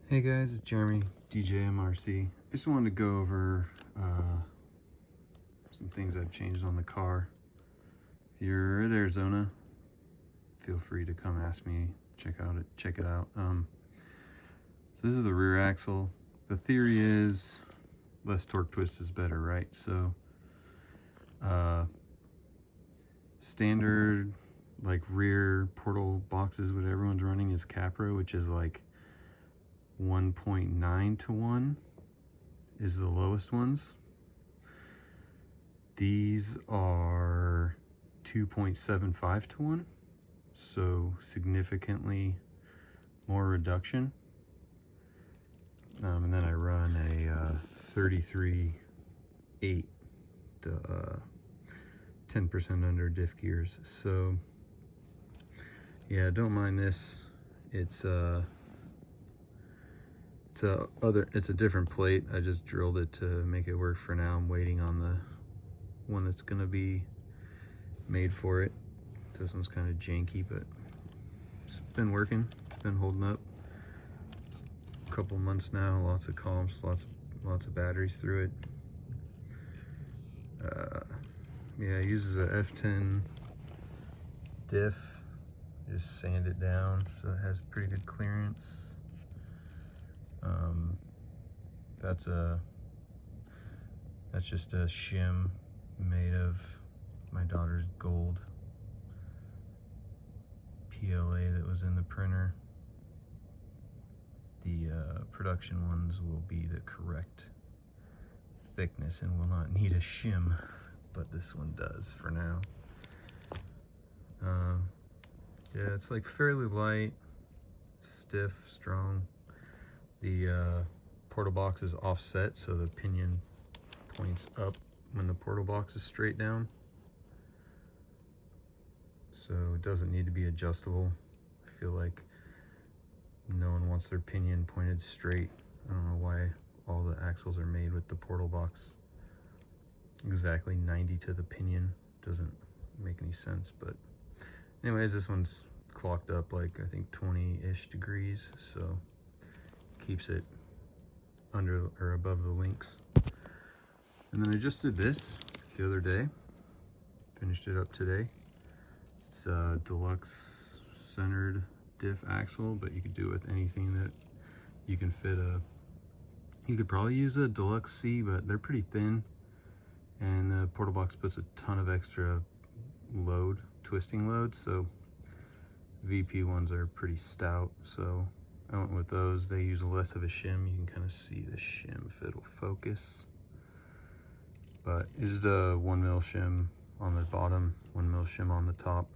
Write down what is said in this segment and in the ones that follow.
Hey guys, it's Jeremy, DJM I just wanted to go over some things I've changed on the car. If you're at Arizona, feel free to come ask me, check it out. So this is the rear axle. The theory is less torque twist is better, right? So standard like rear portal boxes, what everyone's running is Capra, which is like 1.9 to 1 is the lowest ones. These are 2.75 to 1, so significantly more reduction. And then I run a 33.8, 10% under diff gears. So yeah, don't mind this. It's a different plate. I just drilled it to make it work for now. I'm waiting on the one that's gonna be made for it. This one's kind of janky, but it's been working. It's been holding up. A couple months now. Lots of comps, lots of batteries through it. Yeah, it uses a F10 diff. Just sand it down so it has pretty good clearance. That's just a shim made of my daughter's gold PLA that was in the printer. The production ones will be the correct thickness and will not need a shim, but this one does for now. Yeah, it's like fairly light, stiff, strong. The portal box is offset, so the pinion points up when the portal box is straight down. So it doesn't need to be adjustable. I feel like no one wants their pinion pointed straight. I don't know why all the axles are made with the portal box exactly 90 to the pinion. Doesn't make any sense, but anyways, this one's clocked up like I think 20-ish degrees, so keeps it under or above the links. And then I just did this the other day, finished it up today. It's a Dlux centered diff axle, but you could do it with anything that you can fit you could probably use a Dlux C, but they're pretty thin, and the portal box puts a ton of extra load, twisting load, so VP ones are pretty stout, so I went with those. They use less of a shim. You can kind of see the shim if it'll focus. But it's the 1mm shim on the bottom, 1mm shim on the top.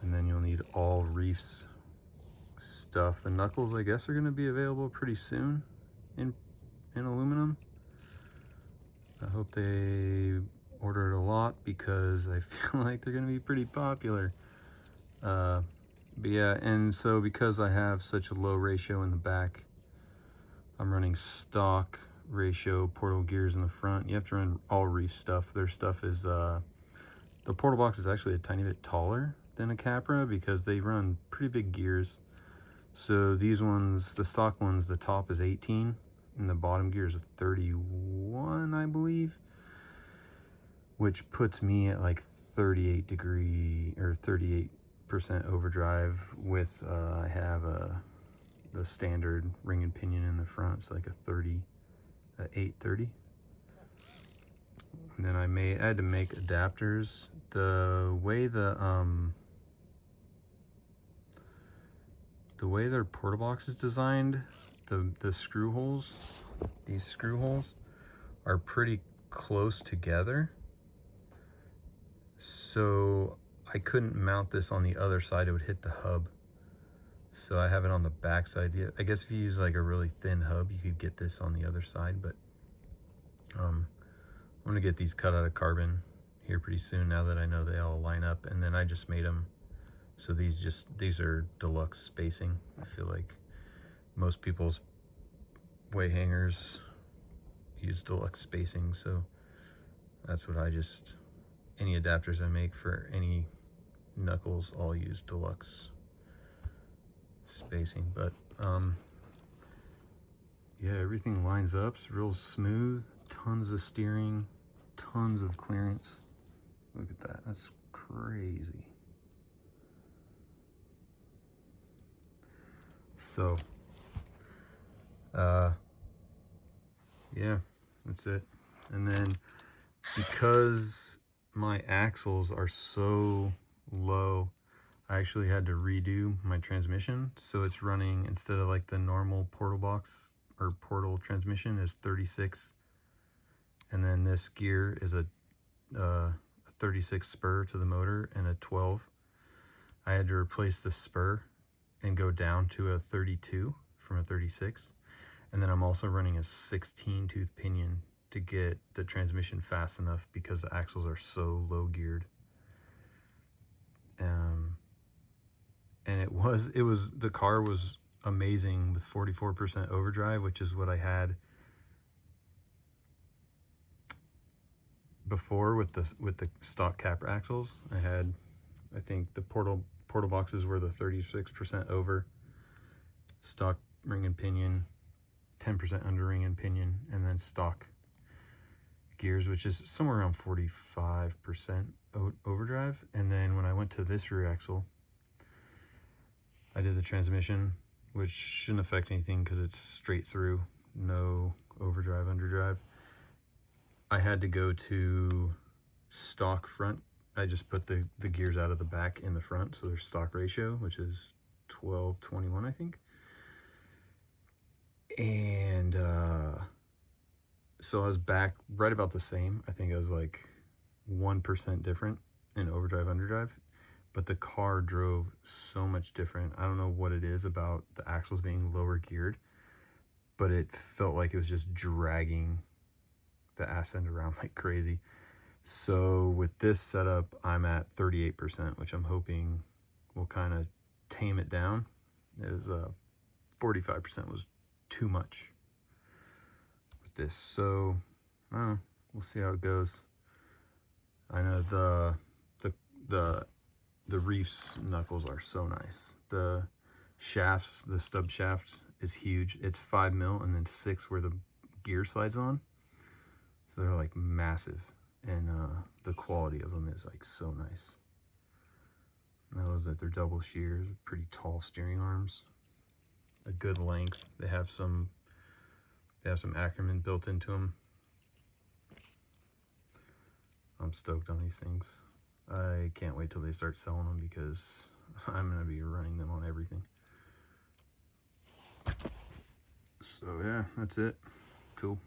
And then you'll need all Reefs stuff. The knuckles, I guess, are going to be available pretty soon in aluminum. I hope they ordered a lot because I feel like they're going to be pretty popular. But yeah, and so because I have such a low ratio in the back, I'm running stock ratio portal gears in the front. You have to run all Reef stuff. Their stuff is, the portal box is actually a tiny bit taller than a Capra because they run pretty big gears. So these ones, the stock ones, the top is 18 and the bottom gear is a 31, I believe, which puts me at like 38 degree or 38% overdrive with I have the standard ring and pinion in the front. It's like a 830. And then I had to make adapters. The way their portal box is designed, the screw holes, these screw holes are pretty close together, so I couldn't mount this on the other side. It would hit the hub, so I have it on the back side. I guess if you use like a really thin hub, you could get this on the other side, but I'm gonna get these cut out of carbon here pretty soon now that I know they all line up. And then I just made them so these are Dlux spacing. I feel like most people's way hangers use Dlux spacing, so that's what any adapters I make for any knuckles all use Dlux spacing. But yeah, everything lines up. It's real smooth. Tons of steering, tons of clearance. Look at that. That's crazy. So, yeah, that's it. And then because my axles are so low, I actually had to redo my transmission. So it's running, instead of like the normal portal box or portal transmission, is 36. And then this gear is a 36 spur to the motor and a 12. I had to replace the spur and go down to a 32 from a 36. And then I'm also running a 16 tooth pinion to get the transmission fast enough because the axles are so low geared. And the car was amazing with 44% overdrive, which is what I had before with the stock capper axles. I think the portal boxes were the 36% over, stock ring and pinion 10% under ring and pinion, and then stock gears, which is somewhere around 45% overdrive. And then when I went to this rear axle, I did the transmission, which shouldn't affect anything because it's straight through, no overdrive, underdrive. I had to go to stock front. I just put the gears out of the back in the front, so there's stock ratio, which is 12:21, I think. And so I was back right about the same. I think I was like 1% different in overdrive, underdrive, but the car drove so much different. I don't know what it is about the axles being lower geared, but it felt like it was just dragging the ass end around like crazy. So with this setup, I'm at 38%, which I'm hoping will kind of tame it down. It was 45% was too much with this. So I don't know, we'll see how it goes. I know the Reefs knuckles are so nice. The shafts, the stub shaft is huge. It's 5 mil and then 6 where the gear slides on. So they're like massive, and the quality of them is like so nice. I love that they're double shears, pretty tall steering arms, a good length. They have some Ackerman built into them. I'm stoked on these things. I can't wait till they start selling them because I'm gonna be running them on everything. So yeah, that's it. Cool.